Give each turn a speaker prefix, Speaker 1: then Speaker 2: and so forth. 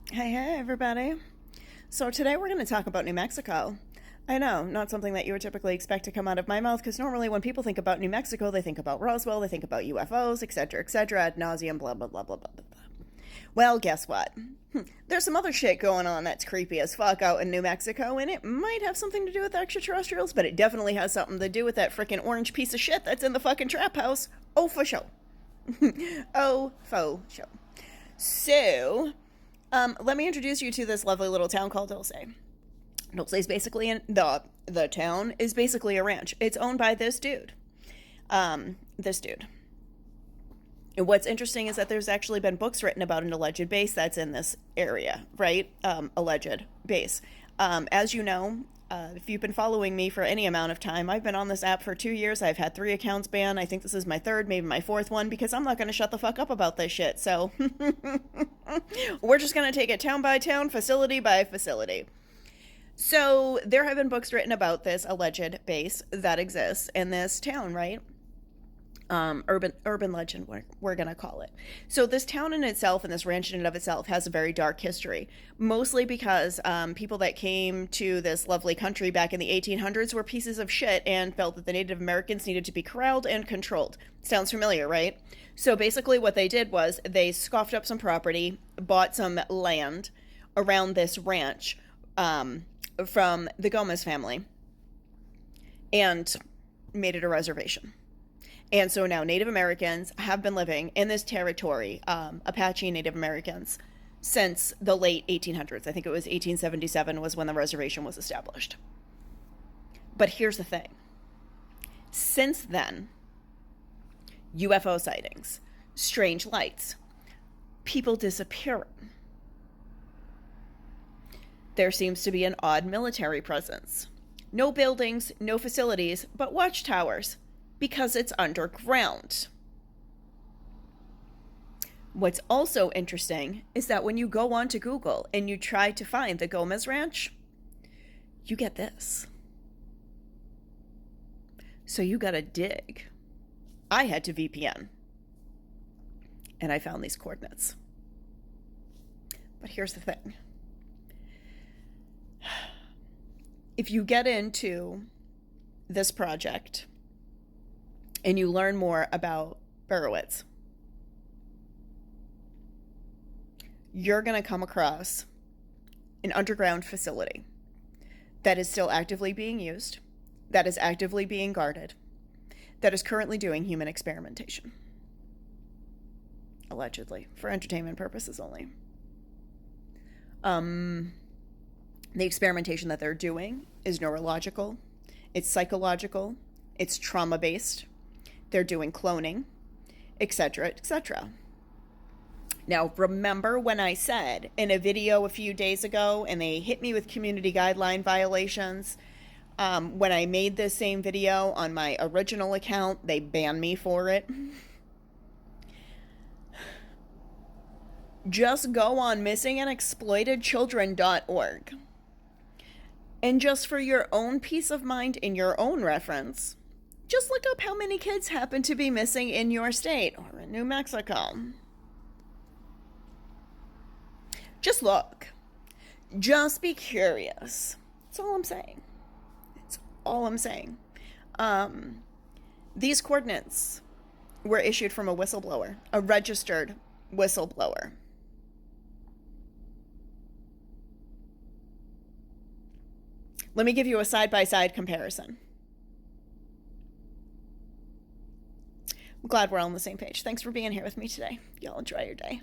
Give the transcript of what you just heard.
Speaker 1: Hey, everybody. So, today we're going to talk about New Mexico. I know, not something that you would typically expect to come out of my mouth, because normally when people think about New Mexico, they think about Roswell, they think about UFOs, etc., ad nauseum, blah, blah, blah, blah, blah, blah. Well, guess what? There's some other shit going on that's creepy as fuck out in New Mexico, and it might have something to do with extraterrestrials, but it definitely has something to do with that freaking orange piece of shit that's in the fucking trap house. Oh, for sure. Oh, for sure. So, let me introduce you to this lovely little town called Dulce. Dulce is basically the town is basically a ranch. It's owned by this dude. This dude. And what's interesting is that there's actually been books written about an alleged base that's in this area, right? Alleged base. As you know, if you've been following me for any amount of time, I've been on this app for 2 years. I've had 3 accounts banned. I think this is my third, maybe my fourth one, because I'm not going to shut the fuck up about this shit. So we're just going to take it town by town, facility by facility. So there have been books written about this alleged base that exists in this town, right? Urban legend, we're gonna call it. So this town in itself and this ranch in and of itself has a very dark history, mostly because people that came to this lovely country back in the 1800s were pieces of shit and felt that the Native Americans needed to be corralled and controlled. Sounds familiar, right? So basically what they did was they scoffed up some property, bought some land around this ranch from the Gomez family, and made it a reservation. And so now Native Americans have been living in this territory, Apache Native Americans, since the late 1800s. I think it was 1877 was when the reservation was established. But here's the thing. Since then, UFO sightings, strange lights, people disappearing. There seems to be an odd military presence. No buildings, no facilities, but watchtowers. Because it's underground. What's also interesting is that when you go onto Google and you try to find the Gomez Ranch, you get this. So you gotta dig. I had to VPN. And I found these coordinates. But here's the thing. If you get into this project and you learn more about Burowitz, you're going to come across an underground facility that is still actively being used, that is actively being guarded, that is currently doing human experimentation. Allegedly, for entertainment purposes only. The experimentation that they're doing is neurological, it's psychological, it's trauma-based. They're doing cloning, etc., etc. Now, remember when I said in a video a few days ago, and they hit me with community guideline violations, when I made this same video on my original account, they banned me for it. Just go on missingandexploitedchildren.org. And just for your own peace of mind and your own reference, just look up how many kids happen to be missing in your state or in New Mexico. Just look. Just be curious. That's all I'm saying. That's all I'm saying. These coordinates were issued from a whistleblower, a registered whistleblower. Let me give you a side-by-side comparison. I'm glad we're all on the same page. Thanks for being here with me today. Y'all enjoy your day.